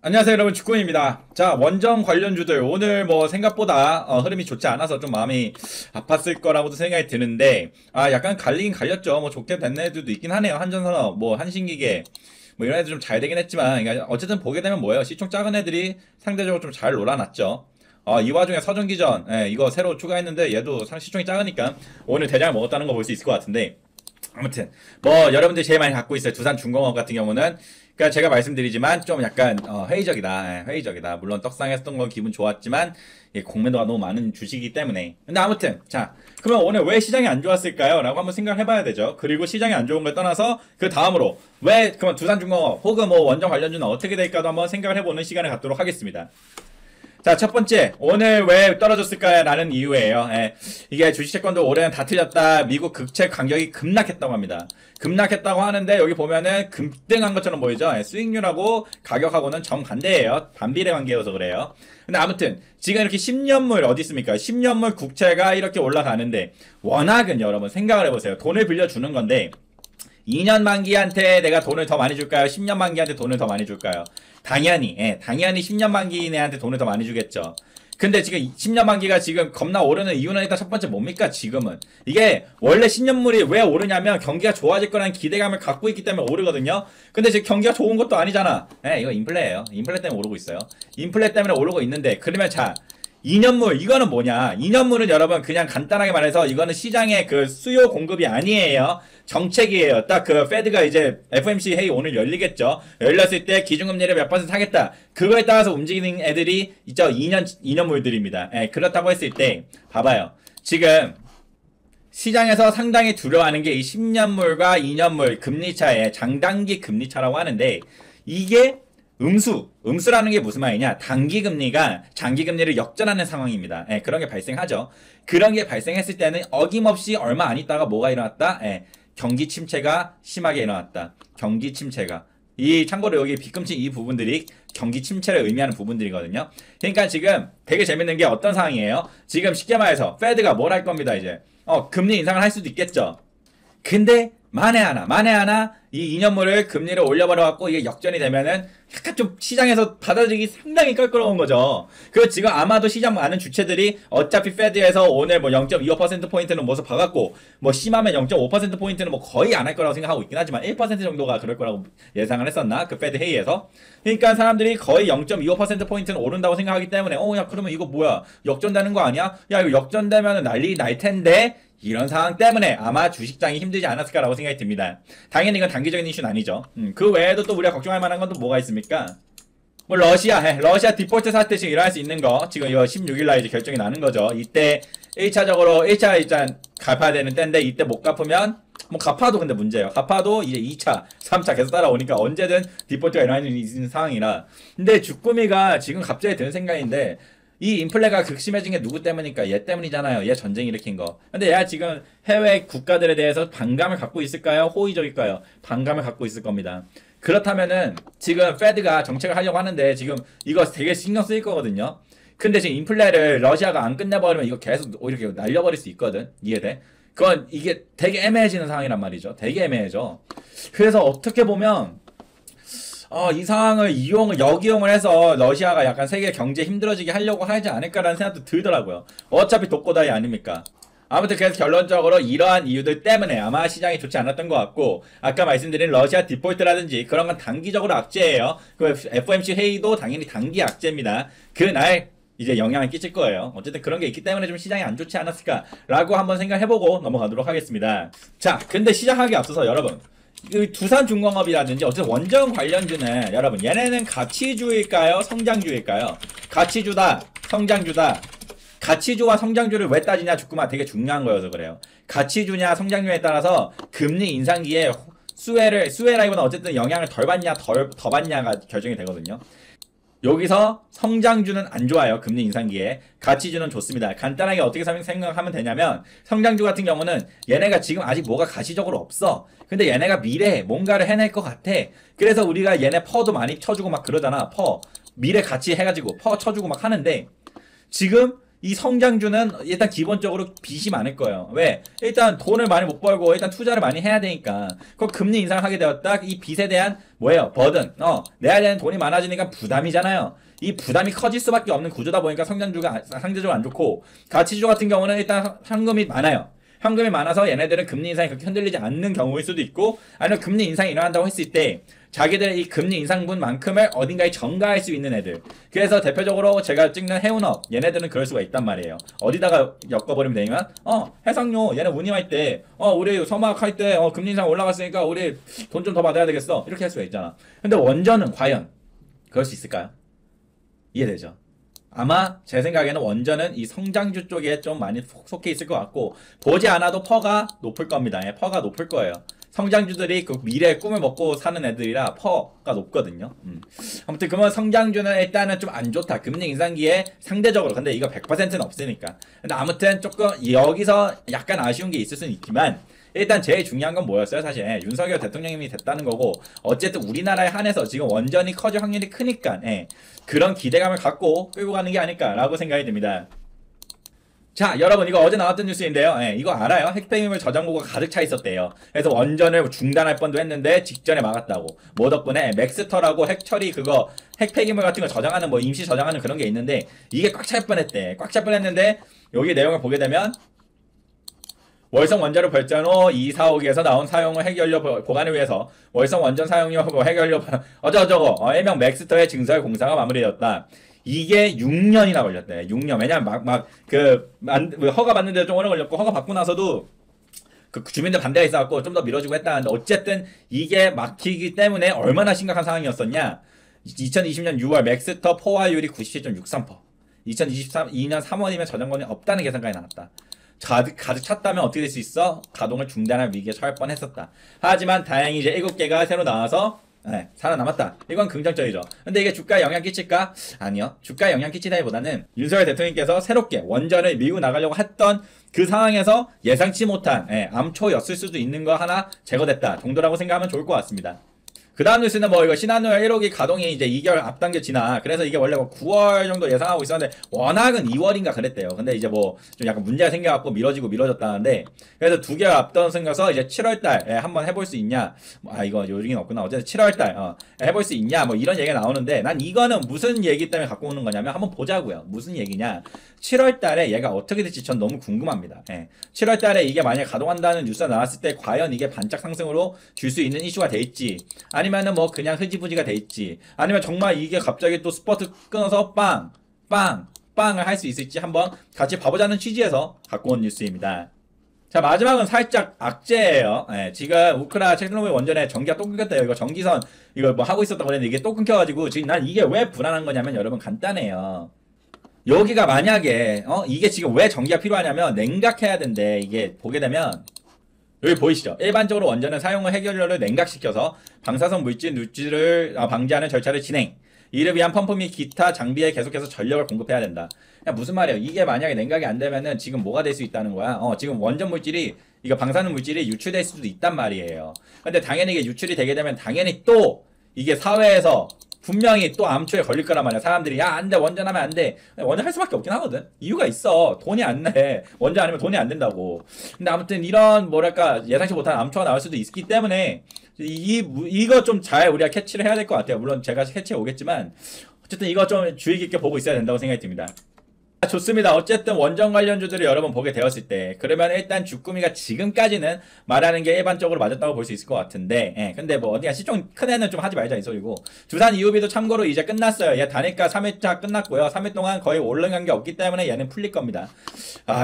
안녕하세요 여러분, 주꾸입니다. 자, 원정 관련주들 오늘 뭐 생각보다 흐름이 좋지 않아서 좀 마음이 아팠을 거라고도 생각이 드는데, 약간 갈리긴 갈렸죠. 뭐 좋게 된 애들도 있긴 하네요. 한전산업, 뭐 한신기계, 뭐 이런 애들 좀 잘 되긴 했지만, 그러니까 어쨌든 보게 되면 뭐예요, 시총 작은 애들이 상대적으로 좀 잘 놀아놨죠. 이 와중에 서전기전, 이거 새로 추가했는데 얘도 시총이 작으니까 오늘 대장을 먹었다는 거 볼 수 있을 것 같은데, 아무튼 뭐 여러분들이 제일 많이 갖고 있어요. 두산중공업 같은 경우는, 그러니까 제가 말씀드리지만 좀 약간 회의적이다. 회의적이다. 물론 떡상했던 건 기분 좋았지만 공매도가 너무 많은 주식이기 때문에. 근데 아무튼 자, 그러면 오늘 왜 시장이 안 좋았을까요? 라고 한번 생각을 해봐야 되죠. 그리고 시장이 안 좋은 걸 떠나서 그 다음으로 왜 그러면 두산중공업 혹은 뭐 원정 관련주는 어떻게 될까도 한번 생각을 해보는 시간을 갖도록 하겠습니다. 자, 첫 번째, 오늘 왜 떨어졌을까라는 이유예요. 이게 주식채권도 올해는 다 틀렸다. 미국 국채 간격이 급락했다고 합니다. 급락했다고 하는데 여기 보면은 급등한 것처럼 보이죠. 수익률하고 가격하고는 정반대예요. 반비례 관계여서 그래요. 근데 아무튼 지금 이렇게 10년물 어디 있습니까? 10년물 국채가 이렇게 올라가는데, 워낙은 여러분 생각을 해보세요. 돈을 빌려주는 건데 2년 만기한테 내가 돈을 더 많이 줄까요? 10년 만기한테 돈을 더 많이 줄까요? 당연히 10년 만기인 애한테 돈을 더 많이 주겠죠. 근데 지금 10년 만기가 지금 겁나 오르는 이유는 일단 첫 번째 뭡니까? 지금은 이게 원래 10년물이 왜 오르냐면 경기가 좋아질 거라는 기대감을 갖고 있기 때문에 오르거든요. 근데 지금 경기가 좋은 것도 아니잖아. 이거 인플레예요. 인플레 때문에 오르고 있어요. 인플레 때문에 오르고 있는데, 그러면 자, 2년물 이거는 뭐냐? 2년물은 여러분 그냥 간단하게 말해서 이거는 시장의 그 수요 공급이 아니에요. 정책이에요. 딱 그 페드가 이제 FOMC 회의 오늘 열리겠죠. 열렸을 때 기준금리를 몇 퍼센트 하겠다. 그거에 따라서 움직이는 애들이 있죠. 2년물들입니다. 그렇다고 했을 때 봐봐요. 지금 시장에서 상당히 두려워하는 게 이 10년물과 2년물 금리 차의 장단기 금리 차라고 하는데, 이게 음수라는 게 무슨 말이냐? 단기 금리가 장기 금리를 역전하는 상황입니다. 그런 게 발생하죠. 그런 게 발생했을 때는 어김없이 얼마 안 있다가 뭐가 일어났다? 경기 침체가 심하게 일어났다. 경기 침체가. 참고로 여기 뒤꿈치 이 부분들이 경기 침체를 의미하는 부분들이거든요. 그러니까 지금 되게 재밌는 게 어떤 상황이에요? 지금 쉽게 말해서 페드가 뭘 할 겁니다, 이제. 금리 인상을 할 수도 있겠죠. 근데 만에 하나 이 2년물을 금리를 올려버려갖고 이게 역전이 되면은 약간 좀 시장에서 받아들이기 상당히 껄끄러운 거죠. 그리고 지금 아마도 시장 많은 주체들이 어차피 페드에서 오늘 뭐 0.25%포인트는 모습 봐갖고 뭐 심하면 0.5%포인트는 뭐 거의 안 할 거라고 생각하고 있긴 하지만 1% 정도가 그럴 거라고 예상을 했었나? 그 페드 회의에서. 그러니까 사람들이 거의 0.25%포인트는 오른다고 생각하기 때문에 야, 그러면 이거 뭐야? 역전되는 거 아니야? 야, 이거 역전되면 난리 날 텐데, 이런 상황 때문에 아마 주식장이 힘들지 않았을까라고 생각이 듭니다. 당연히 이건 단기적인 이슈는 아니죠. 그 외에도 또 우리가 걱정할 만한 건 또 뭐가 있습니까? 뭐 러시아 디폴트 사태 지금 일어날 수 있는 거, 지금 이거 16일날 이제 결정이 나는 거죠. 이때 1차 일단 갚아야 되는 때인데, 이때 못 갚으면 뭐 갚아도 근데 문제예요. 갚아도 이제 2차, 3차 계속 따라오니까 언제든 디폴트가 일어날 수 있는 상황이라. 근데 주꾸미가 지금 갑자기 드는 생각인데, 이 인플레가 극심해진 게 누구 때문입니까? 얘 때문이잖아요. 얘 전쟁 일으킨 거. 근데 얘가 지금 해외 국가들에 대해서 반감을 갖고 있을까요? 호의적일까요? 반감을 갖고 있을 겁니다. 그렇다면은 지금 페드가 정책을 하려고 하는데 지금 이거 되게 신경 쓰일 거거든요. 근데 지금 인플레를 러시아가 안 끝내버리면 이거 계속 이렇게 날려버릴 수 있거든. 이해돼? 그건 이게 되게 애매해지는 상황이란 말이죠. 되게 애매해져. 그래서 어떻게 보면 이 상황을 역이용을 해서 러시아가 약간 세계 경제 힘들어지게 하려고 하지 않을까라는 생각도 들더라고요. 어차피 독고다이 아닙니까? 아무튼 그래서 결론적으로 이러한 이유들 때문에 아마 시장이 좋지 않았던 것 같고, 아까 말씀드린 러시아 디폴트라든지 그런 건 단기적으로 악재예요. 그 FOMC 회의도 당연히 단기 악재입니다. 그날 이제 영향을 끼칠 거예요. 어쨌든 그런 게 있기 때문에 좀 시장이 안 좋지 않았을까라고 한번 생각해보고 넘어가도록 하겠습니다. 자, 근데 시작하기 앞서서 여러분, 두산중공업이라든지 어쨌든 원정 관련주는 여러분, 얘네는 가치주일까요? 성장주일까요? 가치주다, 성장주다. 가치주와 성장주를 왜 따지냐? 주꾸마 되게 중요한 거여서 그래요. 가치주냐 성장주에 따라서 금리 인상기에 수혜라기보다 어쨌든 영향을 덜 받냐 더 받냐가 결정이 되거든요. 여기서 성장주는 안 좋아요. 금리 인상기에. 가치주는 좋습니다. 간단하게 어떻게 생각하면 되냐면, 성장주 같은 경우는 얘네가 지금 아직 뭐가 가시적으로 없어. 근데 얘네가 미래에 뭔가를 해낼 것 같아. 그래서 우리가 얘네 퍼도 많이 쳐주고 막 그러잖아. 미래 가치 해가지고 퍼 쳐주고 막 하는데, 지금 이 성장주는 일단 기본적으로 빚이 많을 거예요. 왜? 일단 돈을 많이 못 벌고 일단 투자를 많이 해야 되니까. 그 금리 인상을 하게 되었다. 이 빚에 대한 뭐예요? 버든. 내야 되는 돈이 많아지니까 부담이잖아요. 이 부담이 커질 수밖에 없는 구조다 보니까 성장주가 상대적으로 안 좋고, 가치주 같은 경우는 일단 현금이 많아요. 현금이 많아서 얘네들은 금리 인상이 그렇게 흔들리지 않는 경우일 수도 있고, 아니면 금리 인상이 일어난다고 했을 때 자기들의 이 금리 인상분만큼을 어딘가에 전가할 수 있는 애들. 그래서 대표적으로 제가 찍는 해운업, 얘네들은 그럴 수가 있단 말이에요. 어디다가 엮어버리면 되냐면, 해상료 얘네 운임할 때, 우리 서막할 때 금리 인상 올라갔으니까 우리 돈 좀 더 받아야 되겠어, 이렇게 할 수가 있잖아. 근데 원전은 과연 그럴 수 있을까요? 이해되죠? 아마 제 생각에는 원전은 이 성장주 쪽에 좀 많이 속해 있을 것 같고, 보지 않아도 퍼가 높을 겁니다. 예, 퍼가 높을 거예요. 성장주들이 그 미래의 꿈을 먹고 사는 애들이라 퍼가 높거든요. 아무튼 그러면 성장주는 일단은 좀 안 좋다. 금리 인상기에 상대적으로. 근데 이거 100%는 없으니까. 근데 아무튼 조금 여기서 약간 아쉬운 게 있을 수는 있지만, 일단 제일 중요한 건 뭐였어요? 사실 윤석열 대통령님이 됐다는 거고, 어쨌든 우리나라에 한해서 지금 원전이 커질 확률이 크니까 그런 기대감을 갖고 끌고 가는 게 아닐까라고 생각이 듭니다. 자, 여러분, 이거 어제 나왔던 뉴스인데요. 이거 알아요? 핵폐기물 저장고가 가득 차 있었대요. 그래서 원전을 중단할 뻔도 했는데 직전에 막았다고. 뭐 덕분에 맥스터라고 핵처리 그거 핵폐기물 같은 거 저장하는 뭐 임시 저장하는 그런 게 있는데, 이게 꽉 찰 뻔했대. 꽉 찰 뻔했는데 여기 내용을 보게 되면, 월성 원자로 발전 후 2, 4호기에서 나온 사용후 핵연료 보관을 위해서 월성 원전 사용료 핵연료 어쩌고저쩌고 일명 맥스터의 증설 공사가 마무리되었다. 이게 6년이나 걸렸대. 6년. 왜냐면 허가 받는데 좀 오래 걸렸고, 허가 받고 나서도 그 주민들 반대가 있어갖고 좀 더 미뤄지고 했다는데, 어쨌든 이게 막히기 때문에 얼마나 심각한 상황이었었냐. 2020년 6월 맥스터 포화율이 97.63%. 2022년 3월이면 저장고는 없다는 계산까지 나왔다. 가득 찼다면 어떻게 될 수 있어? 가동을 중단할 위기에 처할 뻔했었다. 하지만 다행히 이제 7개가 새로 나와서 살아남았다. 이건 긍정적이죠. 근데 이게 주가에 영향 끼칠까? 아니요. 주가에 영향 끼치다기보다는 윤석열 대통령께서 새롭게 원전을 밀고 나가려고 했던 그 상황에서 예상치 못한 암초였을 수도 있는 거 하나 제거됐다 정도라고 생각하면 좋을 것 같습니다. 그 다음 뉴스는 뭐 이거 신한우열 1호기 가동이 이제 2개월 앞당겨 지나. 그래서 이게 원래 뭐 9월 정도 예상하고 있었는데 워낙은 2월인가 그랬대요. 근데 이제 뭐 좀 약간 문제가 생겨갖고 미뤄졌다는데, 그래서 2개월 앞당겨서 이제 7월달 한번 해볼 수 있냐. 이거 요즘은 없구나. 어쨌든 7월달 해볼 수 있냐 뭐 이런 얘기가 나오는데, 난 이거는 무슨 얘기 때문에 갖고 오는 거냐면 한번 보자고요. 무슨 얘기냐. 7월달에 얘가 어떻게 될지 전 너무 궁금합니다. 7월달에 이게 만약 가동한다는 뉴스가 나왔을 때 과연 이게 반짝 상승으로 줄 수 있는 이슈가 될지, 아니면은 뭐 그냥 흐지부지가 될지, 아니면 정말 이게 갑자기 또 스포트 끊어서 빵을 할 수 있을지 한번 같이 봐보자는 취지에서 갖고 온 뉴스입니다. 자, 마지막은 살짝 악재예요. 지금 우크라 체르노빌 원전에 전기가 또 끊겼대요. 이거 전기선 이거 뭐 하고 있었다고 그랬는데 이게 또 끊겨가지고, 지금 난 이게 왜 불안한 거냐면, 여러분 간단해요. 여기가 만약에 이게 지금 왜 전기가 필요하냐면 냉각해야 된대. 이게 보게 되면 여기 보이시죠? 일반적으로 원전은 사용후 핵연료를 냉각시켜서 방사성 물질 누출을 방지하는 절차를 진행. 이를 위한 펌프 및 기타 장비에 계속해서 전력을 공급해야 된다. 무슨 말이에요? 이게 만약에 냉각이 안 되면은 지금 뭐가 될 수 있다는 거야? 지금 원전 물질이, 이거 방사능 물질이 유출될 수도 있단 말이에요. 근데 당연히 이게 유출이 되게 되면 당연히 또 이게 사회에서 분명히 또 암초에 걸릴 거란 말이야. 사람들이 야, 안 돼, 원전하면 안 돼. 원전 할 수밖에 없긴 하거든. 이유가 있어. 돈이 안 내. 원전 아니면 돈이 안 된다고. 근데 아무튼 이런 뭐랄까 예상치 못한 암초가 나올 수도 있기 때문에 이거 좀 잘 우리가 캐치를 해야 될 것 같아요. 물론 제가 캐치해 오겠지만 어쨌든 이거 좀 주의 깊게 보고 있어야 된다고 생각이 듭니다. 좋습니다. 어쨌든 원전 관련주들을 여러 번 보게 되었을 때, 그러면 일단 주꾸미가 지금까지는 말하는 게 일반적으로 맞았다고 볼 수 있을 것 같은데, 근데 뭐 어디가 시총 큰 애는 좀 하지 말자 이 소리고, 두산 이후비도 참고로 이제 끝났어요. 얘 단일가 3회차 끝났고요. 3일 동안 거의 올라간 게 없기 때문에 얘는 풀릴 겁니다.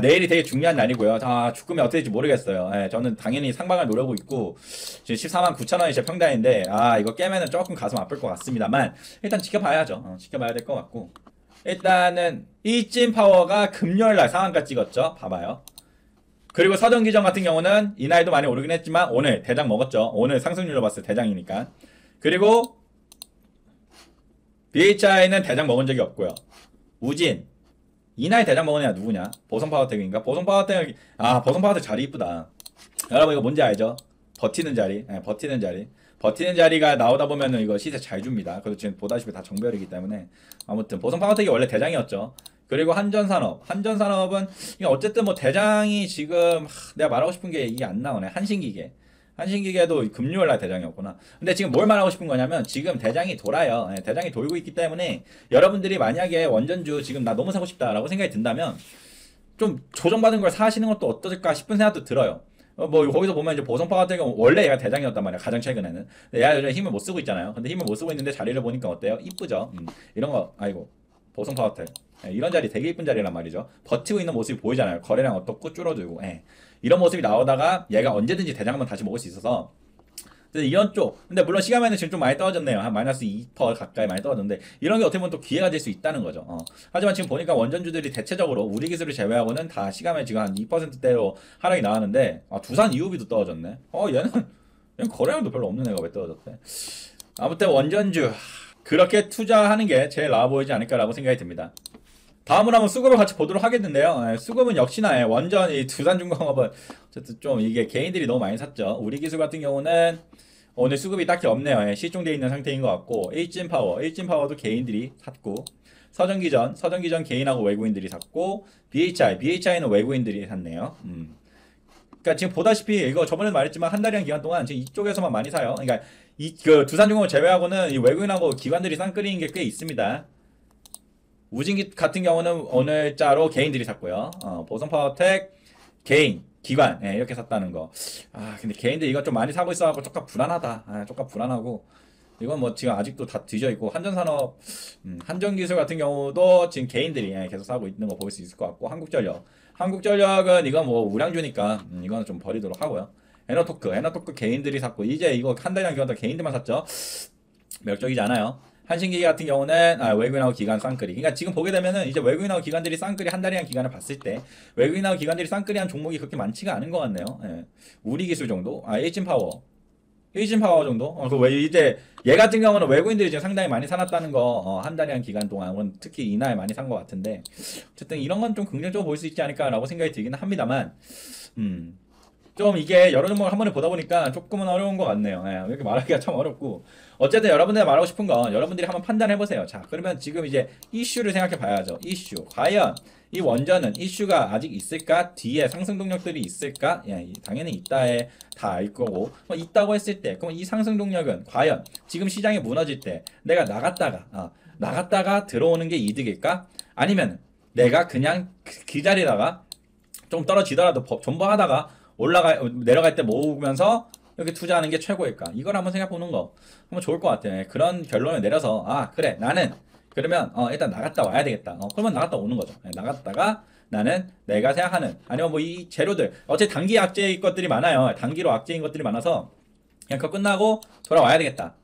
내일이 되게 중요한 날이고요. 주꾸미 어떻게 될지 모르겠어요. 저는 당연히 상방을 노리고 있고, 지금 14만 9천 원이 제 평단인데, 이거 깨면은 조금 가슴 아플 것 같습니다만, 일단 지켜봐야죠. 지켜봐야 될 것 같고. 일단은 이찐 파워가 금요일날 상한가 찍었죠. 봐봐요. 그리고 서정기전 같은 경우는 이날도 많이 오르긴 했지만 오늘 대장 먹었죠. 오늘 상승률로 봤을 때 대장이니까. 그리고 BHI는 대장 먹은 적이 없고요. 우진 이날 대장 먹은 애가 누구냐? 보성파워텍인가? 보성파워텍, 보성파워텍 자리 이쁘다. 여러분 이거 뭔지 알죠? 버티는 자리. 버티는 자리. 버티는 자리가 나오다 보면은 이거 시세 잘 줍니다. 그리고 지금 보다시피 다 정별이기 때문에. 아무튼 보성파워텍이 원래 대장이었죠. 그리고 한전산업은 이게 어쨌든 뭐 대장이 지금 내가 말하고 싶은 게 이게 안 나오네. 한신기계도 금요일 날 대장이었구나. 근데 지금 뭘 말하고 싶은 거냐면 지금 대장이 돌아요. 예, 대장이 돌고 있기 때문에 여러분들이 만약에 원전주 지금 나 너무 사고 싶다라고 생각이 든다면 좀 조정받은 걸 사시는 것도 어떨까 싶은 생각도 들어요. 뭐 거기서 보면 이제 보성파 같은 경우 원래 얘가 대장이었단 말이야. 가장 최근에는. 근데 얘가 요즘 힘을 못 쓰고 있잖아요. 근데 힘을 못 쓰고 있는데 자리를 보니까 어때요? 이쁘죠? 이런 거 아이고 보성파 같아. 예, 이런 자리 되게 이쁜 자리란 말이죠. 버티고 있는 모습이 보이잖아요. 거래량 어떻고 줄어들고. 예. 이런 모습이 나오다가 얘가 언제든지 대장 한번 다시 먹을 수 있어서 이런 쪽. 근데 물론 시가면은 지금 좀 많이 떨어졌네요. 한 마이너스 2% 가까이 많이 떨어졌는데 이런 게 어떻게 보면 또 기회가 될 수 있다는 거죠. 하지만 지금 보니까 원전주들이 대체적으로 우리 기술을 제외하고는 다 시가면 지금 한 2%대로 하락이 나왔는데 두산 이오비도 떨어졌네. 얘는 거래량도 별로 없는 애가 왜 떨어졌대. 아무튼 원전주 그렇게 투자하는 게 제일 나아 보이지 않을까라고 생각이 듭니다. 다음으로 한번 수급을 같이 보도록 하겠는데요. 수급은 역시나 완전 이 두산중공업은 어쨌든 좀 이게 개인들이 너무 많이 샀죠. 우리 기술 같은 경우는 오늘 수급이 딱히 없네요. 실종되어 있는 상태인 것 같고 일진파워도 개인들이 샀고 서전기전 개인하고 외국인들이 샀고 BHI는 외국인들이 샀네요. 그러니까 지금 보다시피 이거 저번에 말했지만 한 달이란 기간 동안 지금 이쪽에서만 많이 사요. 그러니까 그 두산중공업 제외하고는 이 외국인하고 기관들이 쌍끌이는 게 꽤 있습니다. 우진기 같은 경우는 오늘자로 개인들이 샀고요. 보성파워텍 개인, 기관 이렇게 샀다는 거. 근데 개인들 이거 좀 많이 사고 있어갖고 조금 불안하다. 조금 불안하고 이건 뭐 지금 아직도 다 뒤져 있고 한전산업, 한전기술 같은 경우도 지금 개인들이 계속 사고 있는 거 볼 수 있을 것 같고 한국전력은 이건 뭐 우량주니까 이거는 좀 버리도록 하고요. 에너토크 개인들이 샀고 이제 이거 한 달이랑 기간 동안 개인들만 샀죠. 매력적이지 않아요. 한신기계 같은 경우는 외국인하고 기관 쌍끌이. 그러니까 지금 보게 되면은 이제 외국인하고 기관들이 쌍끌이 한 달이란 기간을 봤을 때 외국인하고 기관들이 쌍끌이한 종목이 그렇게 많지가 않은 것 같네요. 예. 우리 기술 정도, 일진파워 정도. 이제 얘 같은 경우는 외국인들이 지금 상당히 많이 사놨다는 거 한 달이란 기간 동안은 특히 이날 많이 산 것 같은데 어쨌든 이런 건 좀 긍정적으로 볼 수 있지 않을까라고 생각이 들기는 합니다만. 좀 이게 여러 종목을 한 번에 보다 보니까 조금은 어려운 것 같네요. 이렇게 말하기가 참 어렵고 어쨌든 여러분들이 말하고 싶은 건 여러분들이 한번 판단해 보세요. 자, 그러면 지금 이제 이슈를 생각해 봐야죠. 이슈 과연 이 원전은 이슈가 아직 있을까? 뒤에 상승 동력들이 있을까? 당연히 있다에 다 알 거고 있다고 했을 때 그럼 이 상승 동력은 과연 지금 시장이 무너질 때 내가 나갔다가 들어오는 게 이득일까? 아니면 내가 그냥 그 자리다가 좀 떨어지더라도 존버하다가 내려갈 때 모으면서 이렇게 투자하는 게 최고일까? 이걸 한번 생각해 보는 거 한번 좋을 것 같아. 그런 결론을 내려서 그래 나는 그러면 일단 나갔다 와야 되겠다. 그러면 나갔다 오는 거죠. 나갔다가 나는 내가 생각하는 아니면 뭐 이 재료들 어차피 단기 악재인 것들이 많아요. 단기로 악재인 것들이 많아서 그냥 그거 끝나고 돌아와야 되겠다.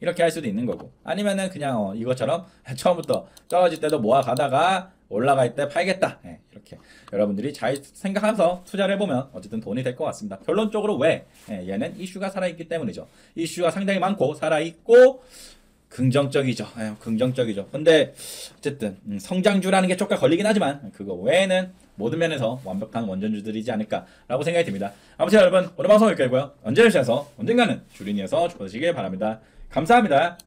이렇게 할 수도 있는 거고 아니면은 그냥 이것처럼 처음부터 떨어질 때도 모아가다가 올라갈 때 팔겠다. 이렇게 여러분들이 잘 생각하면서 투자를 해보면 어쨌든 돈이 될 것 같습니다. 결론적으로 왜? 얘는 이슈가 살아있기 때문이죠. 이슈가 상당히 많고 살아있고 긍정적이죠. 긍정적이죠. 근데 어쨌든 성장주라는 게 조금 걸리긴 하지만 그거 외에는 모든 면에서 완벽한 원전주들이지 않을까라고 생각이 듭니다. 아무튼 여러분 오늘 방송 여기까지고요. 언제나 시에서 언젠가는 주린이에서 주무시길 바랍니다. 감사합니다.